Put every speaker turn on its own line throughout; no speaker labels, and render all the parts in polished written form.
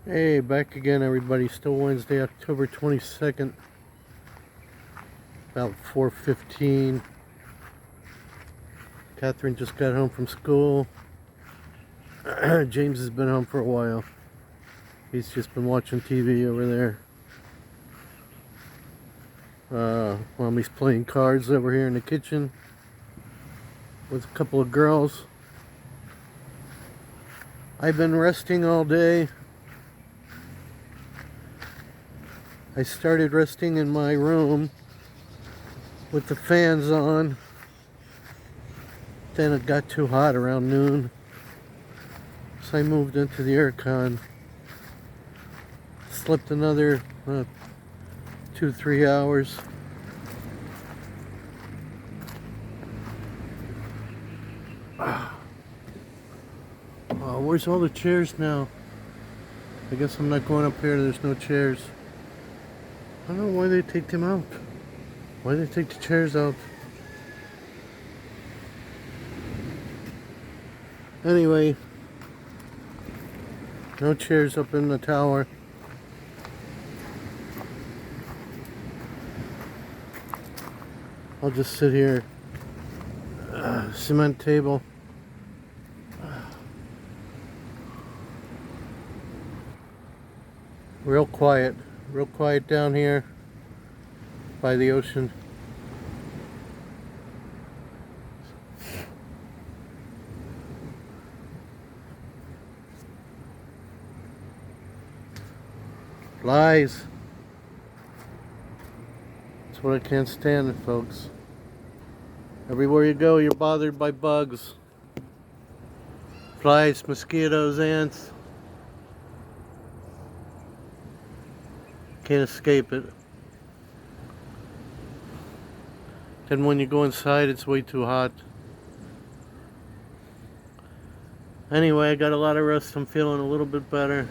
Hey, back again, everybody. Still Wednesday, October 22nd, about 4:15. Catherine just got home from school. James has been home for a while. He's just been watching TV over there. Mommy's playing cards over here in the kitchen with a couple of girls. I've been resting all day. I started resting in my room with the fans on. Then it got too hot around noon, so I moved into the aircon. Slept another 2-3 hours. Where's all the chairs now? I guess I'm not going up here. There's no chairs. I don't know why they take them out. Why they take the chairs out? Anyway, no chairs up in the tower. I'll just sit here. Cement table. Real quiet down here by the ocean. Flies. That's what I can't stand, folks. Everywhere you go, you're bothered by bugs. Flies, mosquitoes, ants. Can't escape it. Then when you go inside, it's way too hot. Anyway, I got a lot of rest. I'm feeling a little bit better.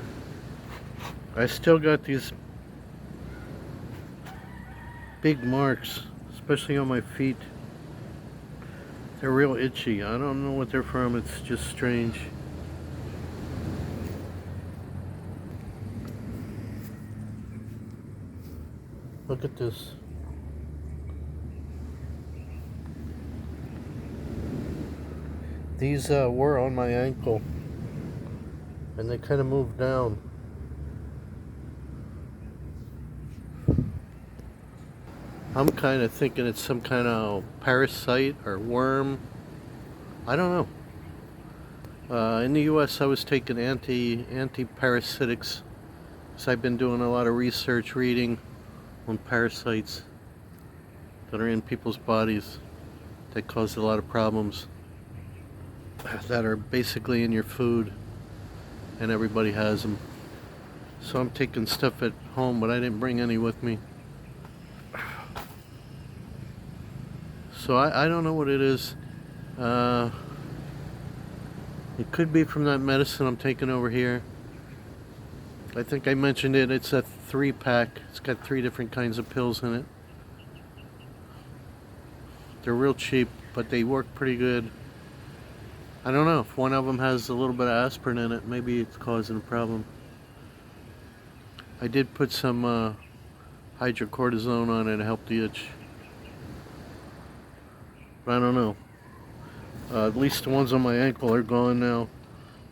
I still got these big marks, especially on my feet. They're real itchy. I don't know what they're from. It's just strange. Look at this. These were on my ankle, and they kind of moved down. I'm kind of thinking it's some kind of parasite or worm. I don't know. In the U.S., I was taking anti-parasitics, so I've been doing a lot of research, reading on parasites that are in people's bodies that cause a lot of problems, that are basically in your food, and everybody has them. So I'm taking stuff at home, but I didn't bring any with me. So I don't know what it is. It could be from that medicine I'm taking over here. I think I mentioned it. It's a 3-pack. It's got 3 different kinds of pills in it. They're real cheap, but they work pretty good. I don't know if one of them has a little bit of aspirin in it. Maybe it's causing a problem. I did put some hydrocortisone on it to help the itch. But I don't know. At least the ones on my ankle are gone now.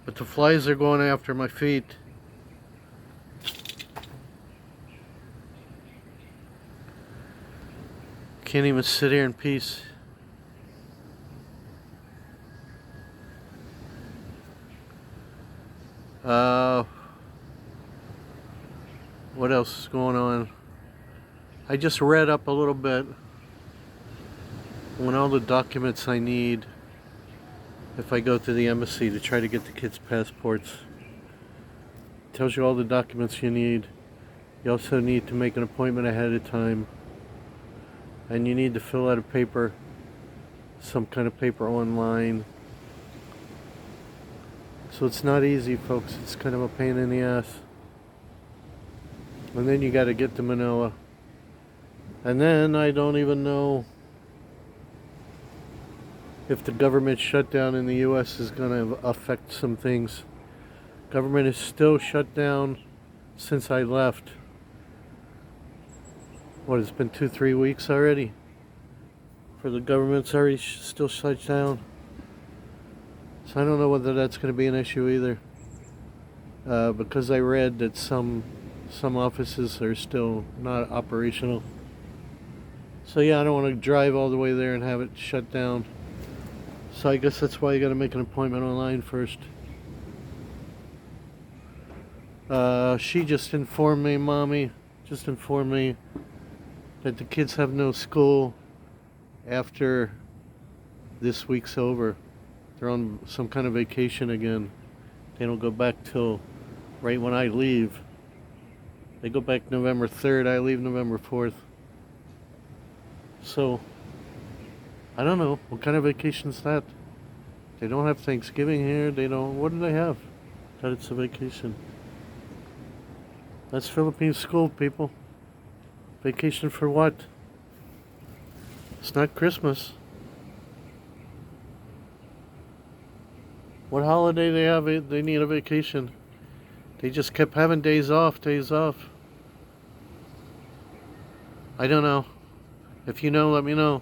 But the flies are going after my feet. Can't even sit here in peace. What else is going on? I just read up a little bit on all the documents I need if I go to the embassy to try to get the kids' passports. It tells you all the documents you need. You also need to make an appointment ahead of time. And you need to fill out a paper, some kind of paper online. So it's not easy, folks. It's kind of a pain in the ass. And then you got to get to Manila. And then I don't even know if the government shutdown in the U.S. is going to affect some things. Government is still shut down since I left. What, it's been 2, 3 weeks already? For the government's already still shut down. So I don't know whether that's going to be an issue either. Because I read that some offices are still not operational. So yeah, I don't want to drive all the way there and have it shut down. So I guess that's why you got to make an appointment online first. She just informed me, Mommy just informed me that the kids have no school after this week's over. They're on some kind of vacation again. They don't go back till right when I leave. They go back November 3rd. I leave November 4th. So, I don't know. What kind of vacation's that? They don't have Thanksgiving here. They don't. What do they have? That it's a vacation. That's Philippine school, people. Vacation for what? It's not Christmas. What holiday they have? They need a vacation. They just kept having days off, days off. I don't know. If you know, let me know.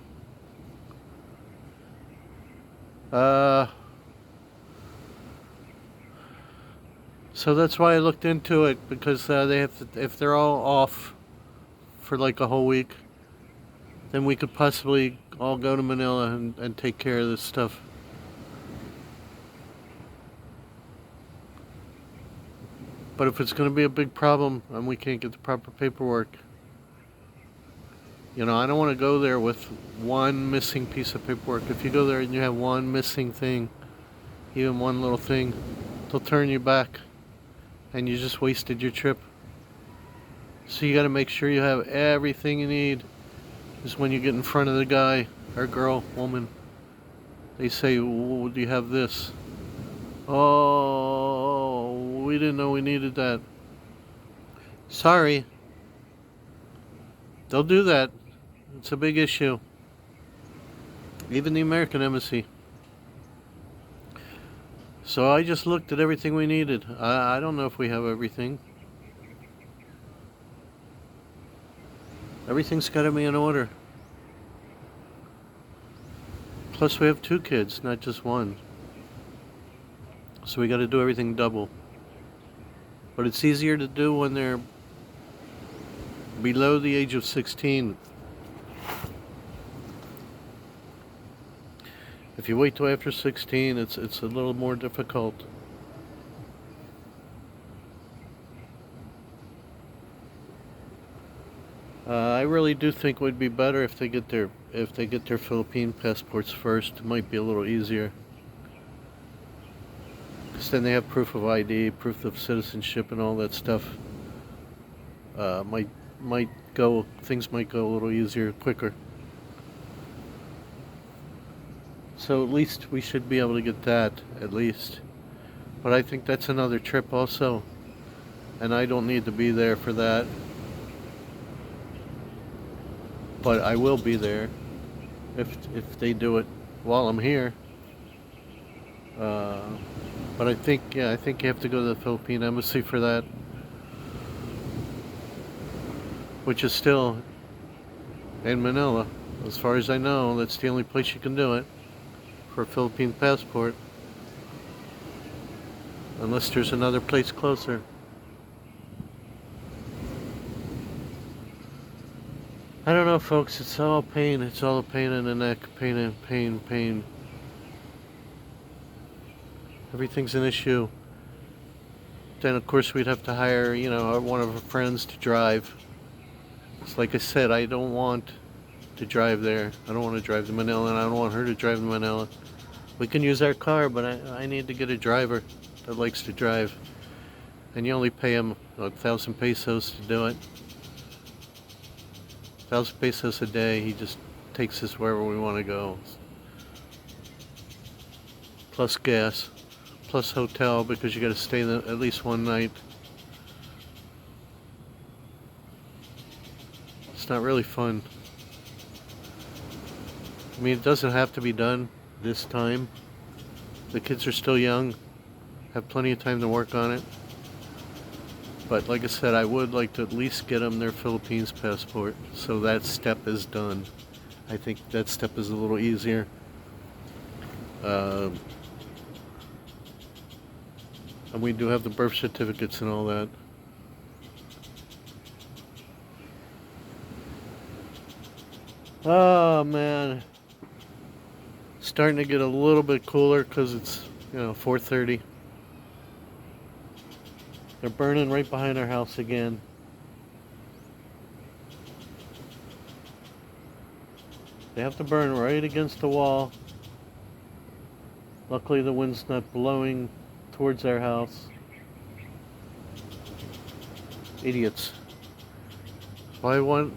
So that's why I looked into it, because they have to, if they're all off for like a whole week, then we could possibly all go to Manila and take care of this stuff. But if it's going to be a big problem and we can't get the proper paperwork, you know, I don't want to go there with one missing piece of paperwork. If you go there and you have one missing thing, even one little thing, they'll turn you back and you just wasted your trip. So you got to make sure you have everything you need. Is when you get in front of the guy or girl, woman, they say, "Oh, do you have this?" "Oh, we didn't know we needed that." Sorry. They'll do that. It's a big issue. Even the American embassy. So I just looked at everything we needed. I don't know if we have everything. Everything's got to be in order. Plus we have 2 kids, not just one. So we got to do everything double. But it's easier to do when they're below the age of 16. If you wait till after 16, it's a little more difficult. I really do think it would be better if they get their Philippine passports first. It might be a little easier, because then they have proof of ID, proof of citizenship, and all that stuff. Things might go a little easier, quicker. So at least we should be able to get that, at least. But I think that's another trip also, and I don't need to be there for that. But I will be there if they do it while I'm here. But I think you have to go to the Philippine embassy for that, which is still in Manila. As far as I know, that's the only place you can do it for a Philippine passport, unless there's another place closer. I don't know, folks. It's all pain. It's all a pain in the neck. Pain and pain. Everything's an issue. Then, of course, we'd have to hire, one of our friends to drive. It's like I said, I don't want to drive there. I don't want to drive to Manila, and I don't want her to drive to Manila. We can use our car, but I need to get a driver that likes to drive. And you only pay him 1,000 pesos to do it. 1,000 pesos a day. He just takes us wherever we want to go. Plus gas. Plus hotel, because you got to stay there at least one night. It's not really fun. I mean, it doesn't have to be done this time. The kids are still young. Have plenty of time to work on it. But like I said, I would like to at least get them their Philippines passport, so that step is done. I think that step is a little easier. And we do have the birth certificates and all that. Oh man, starting to get a little bit cooler because it's 4:30. They're burning right behind our house again. They have to burn right against the wall. Luckily the wind's not blowing towards our house. Idiots. I want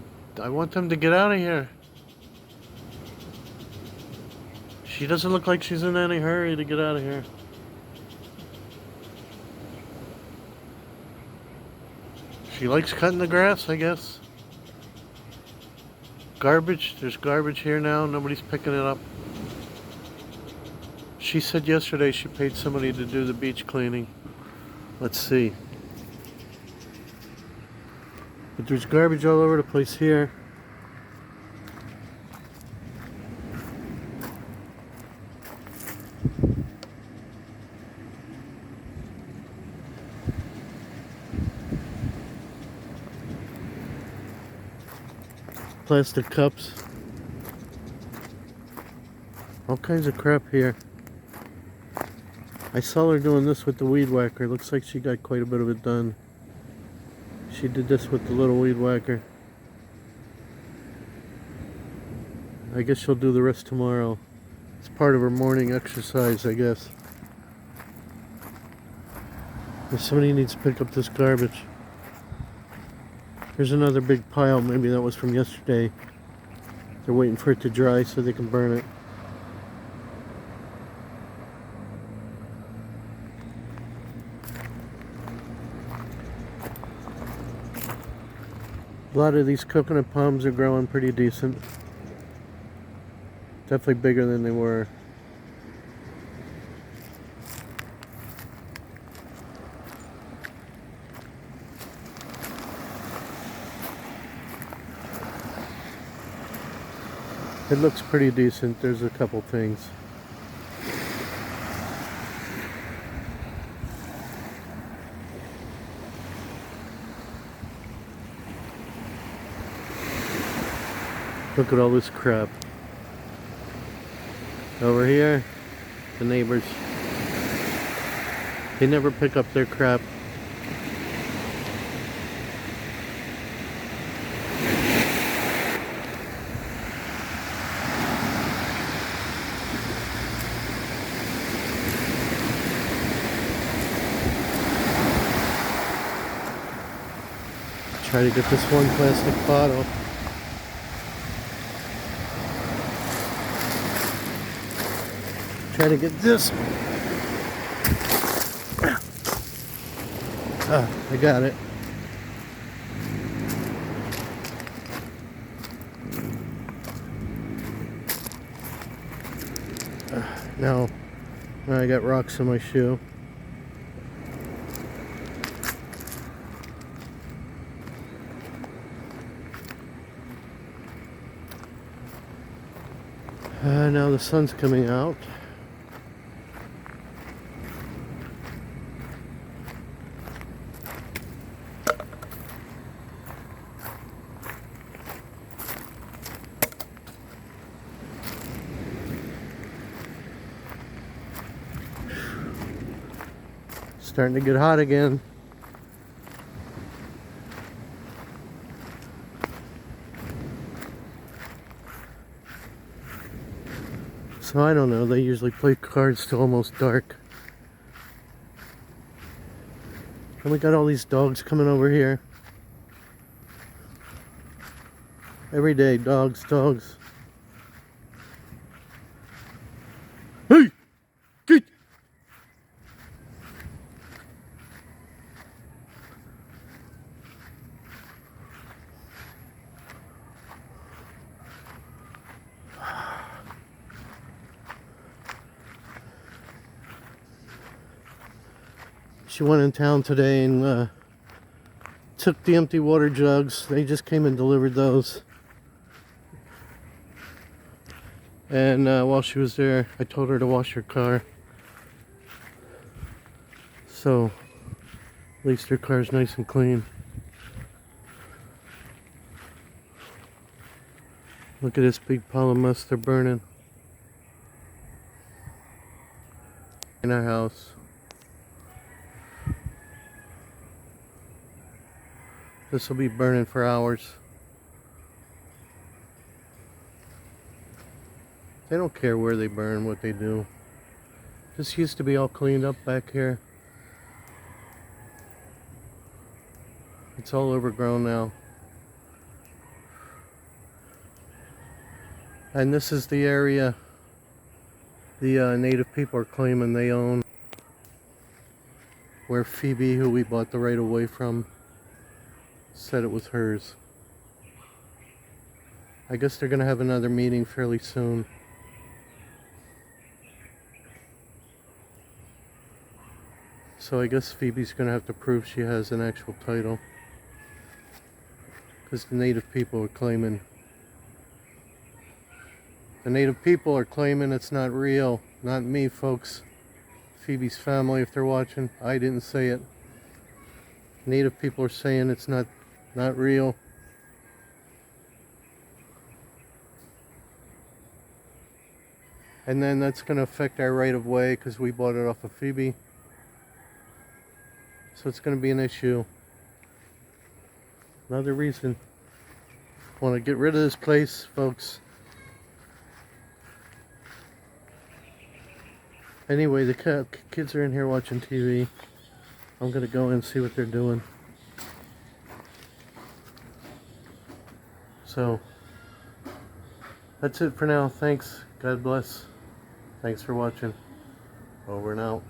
them to get out of here. She doesn't look like she's in any hurry to get out of here. She likes cutting the grass, I guess. Garbage. There's garbage here now. Nobody's picking it up. She said yesterday she paid somebody to do the beach cleaning. Let's see. But there's garbage all over the place here. Plastic cups. All kinds of crap here. I saw her doing this with the weed whacker. Looks like she got quite a bit of it done. She did this with the little weed whacker. I guess she'll do the rest tomorrow. It's part of her morning exercise, I guess. If somebody needs to pick up this garbage. Here's another big pile. Maybe that was from yesterday. They're waiting for it to dry so they can burn it. A lot of these coconut palms are growing pretty decent. Definitely bigger than they were. It looks pretty decent. There's a couple things. Look at all this crap. Over here, the neighbors. They never pick up their crap. Try to get this one plastic bottle. Try to get this. I got it. Now I got rocks in my shoe. Now the sun's coming out. Starting to get hot again. So I don't know, they usually play cards till almost dark. And we got all these dogs coming over here. Every day, dogs. Hey! Get! She went in town today and took the empty water jugs. They just came and delivered those. And while she was there, I told her to wash her car. So at least her car's nice and clean. Look at this big pile of must they're burning in our house. This will be burning for hours. They don't care where they burn, what they do. This used to be all cleaned up back here. It's all overgrown now. And this is the area the native people are claiming they own, where Phoebe, who we bought the right of way from, said it was hers. I guess they're gonna have another meeting fairly soon. So I guess Phoebe's gonna have to prove she has an actual title, because the native people are claiming it's not real. Not me, folks. Phoebe's family, if they're watching, I didn't say it. Native people are saying it's not real. And then that's going to affect our right of way because we bought it off of Phoebe. So it's going to be an issue. Another reason. I want to get rid of this place, folks. Anyway, the kids are in here watching TV. I'm going to go in and see what they're doing. So, that's it for now. Thanks. God bless. Thanks for watching. Over and out.